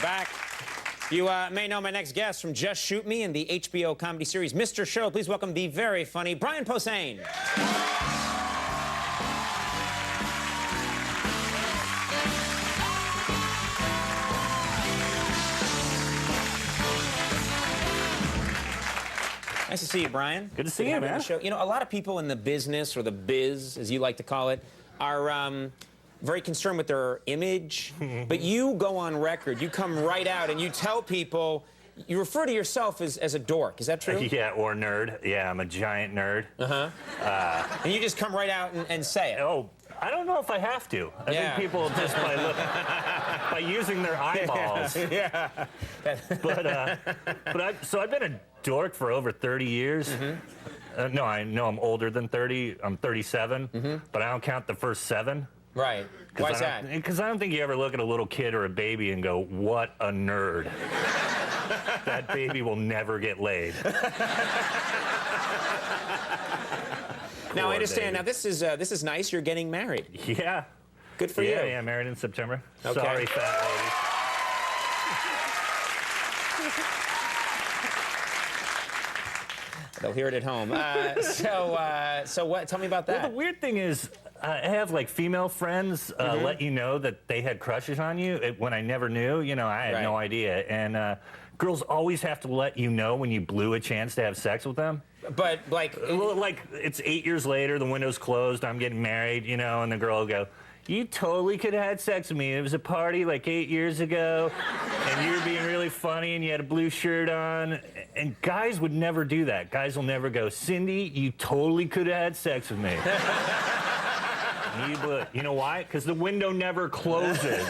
back. You may know my next guest from Just Shoot Me in the HBO comedy series Mr. Show. Please welcome the very funny Beian Posehn. Nice to see you, Beian. Good to see you, man. You know, a lot of people in the business, or the biz, as you like to call it, are very concerned with their image. But you go on record, you come right out, and you tell people, you refer to yourself as a dork. Is that true? Yeah, or nerd. Yeah, I'm a giant nerd. And you just come right out and say it. Oh, I don't know if I have to. I think people just by using their eyeballs. Yeah. So I've been a dork for over 30 years. No, I know I'm older than 30. I'm 37, but I don't count the first 7. Right. Why is that? Because I don't think you ever look at a little kid or a baby and go, what a nerd. That baby will never get laid. Now, I understand. Now, this is nice. You're getting married. Yeah. Good for you. Yeah, married in September. Okay. Sorry, fat lady. They'll hear it at home. So what? Tell me about that. Well, the weird thing is, I have like female friends let you know that they had crushes on you when I never knew. You know, I had no idea. And girls always have to let you know when you blew a chance to have sex with them. But like, well, like it's 8 years later, the window's closed, I'm getting married, you know, and the girl will go, you totally could have had sex with me. It was a party like 8 years ago, and you were being really funny, and you had a blue shirt on. And guys would never do that. Guys will never go, Cindy, you totally could have had sex with me. You know why? Because the window never closes.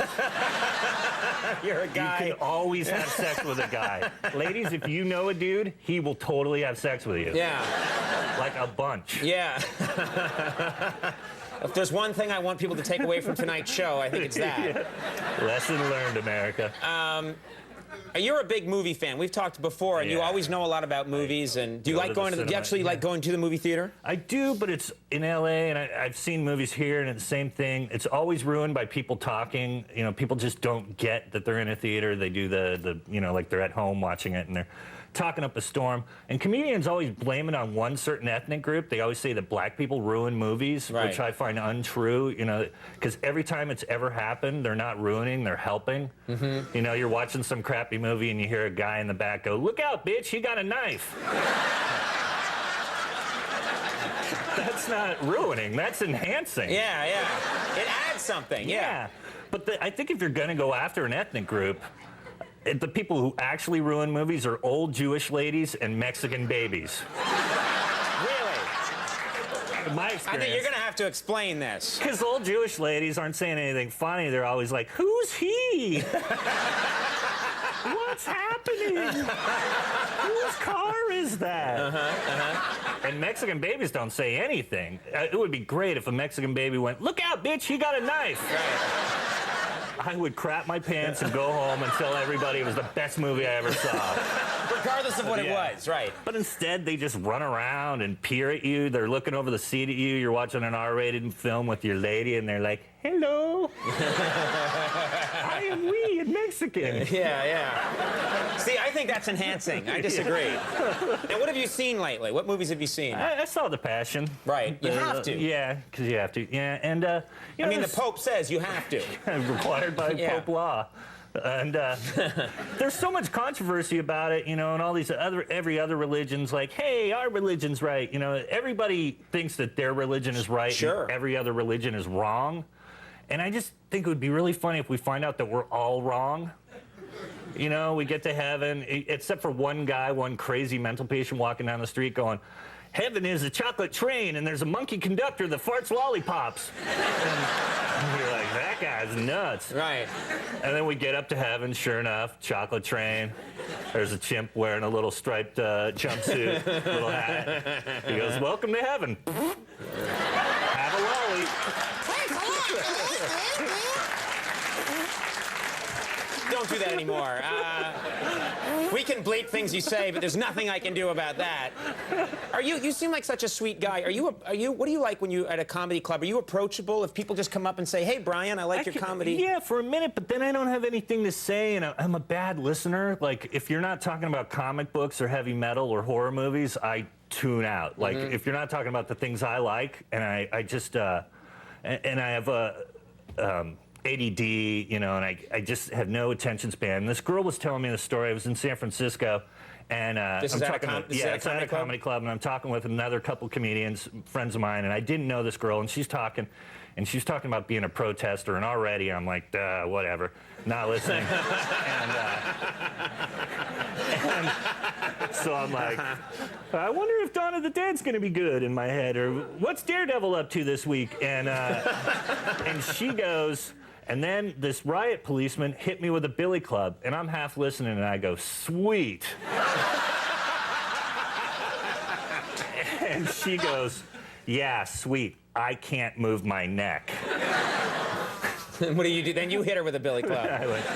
You're a guy. You can always have sex with a guy. Ladies, if you know a dude, he will totally have sex with you. Yeah. Like a bunch. Yeah. If there's one thing I want people to take away from tonight's show, I think it's that. Yeah. Lesson learned, America. You're a big movie fan. We've talked before, and you always know a lot about movies. And do you like going to do you actually like going to the movie theater? I do, but it's in L.A., and I've seen movies here, and it's the same thing. It's always ruined by people talking. You know, people just don't get that they're in a theater. They do the you know, like they're at home watching it, and they're talking up a storm. And comedians always blame it on one certain ethnic group. They always say that black people ruin movies, which I find untrue, you know, because every time it's ever happened, they're not ruining, they're helping. You know, you're watching some crappy movie and you hear a guy in the back go, look out, bitch, he got a knife. That's not ruining, that's enhancing. Yeah, yeah. It adds something, yeah. But I think if you're going to go after an ethnic group, the people who actually ruin movies are old Jewish ladies and Mexican babies. Really? In my experience. I think you're going to have to explain this. Because old Jewish ladies aren't saying anything funny. They're always like, who's he? What's happening? Whose car is that? And Mexican babies don't say anything. It would be great if a Mexican baby went, look out, bitch, he got a knife. I would crap my pants and go home and tell everybody it was the best movie I ever saw. Regardless of what it was, right. But instead, they just run around and peer at you. They're looking over the seat at you. You're watching an R-rated film with your lady, and they're like, hello. I am we in Mexican. Yeah, yeah. See, I think that's enhancing. I disagree. Now, what have you seen lately? What movies have you seen? I saw The Passion. Right. You have to. Yeah, because you have to. Yeah, and, you know, I mean, the Pope says you have to. Required by Pope law. And there's so much controversy about it, you know, and all these every other religion's like, hey, our religion's right. You know, everybody thinks that their religion is right. Sure. And every other religion is wrong. And I just think it would be really funny if we find out that we're all wrong. You know, we get to heaven, except for one guy, one crazy mental patient walking down the street going, heaven is a chocolate train, and there's a monkey conductor that farts lollipops. And you're like, that guy's nuts. Right. And then we get up to heaven, sure enough, chocolate train. There's a chimp wearing a little striped jumpsuit, little hat. He goes, welcome to heaven. Have a lolly. Don't do that anymore. We can bleep things you say, but there's nothing I can do about that. You seem like such a sweet guy. What do you like when you're at a comedy club? Are you approachable if people just come up and say, hey, Brian, I like your comedy? Yeah, for a minute, but then I don't have anything to say, and I'm a bad listener. Like, if you're not talking about comic books or heavy metal or horror movies, I tune out. Like, if you're not talking about the things I like, and I just, and I have a... ADD, you know, and I just have no attention span. This girl was telling me the story. I was in San Francisco, and it's at a comedy club, and I'm talking with another couple comedians, friends of mine, and I didn't know this girl, and she's talking about being a protester, and already I'm like, duh, whatever, not listening. and so I'm like, I wonder if Dawn of the Dead's going to be good in my head, or what's Daredevil up to this week? And she goes, and then this riot policeman hit me with a billy club, and I'm half listening, and I go, sweet. And she goes, yeah, sweet. I can't move my neck. What do you do? Then you hit her with a billy club. I went,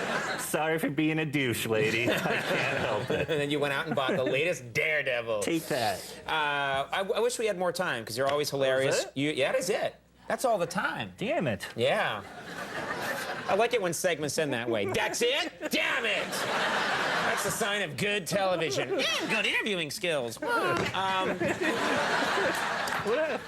sorry for being a douche, lady. I can't help it. And then you went out and bought the latest Daredevil. Take that. I wish we had more time, because you're always hilarious. Yeah, that is it. That's all the time. Damn it. Yeah. I like it when segments end that way. That's it? Damn it! That's a sign of good television. Yeah, good interviewing skills.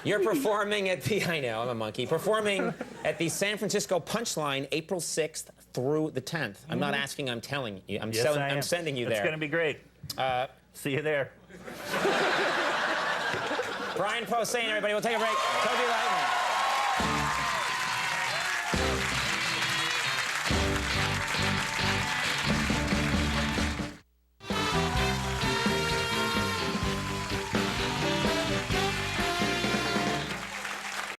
You're performing at the, I know, I'm a monkey, performing at the San Francisco Punchline April 6th through the 10th. I'm not asking, I'm telling you. I'm sending you there. It's going to be great. See you there. Brian Posehn, everybody. We'll take a break. Toby Lightman.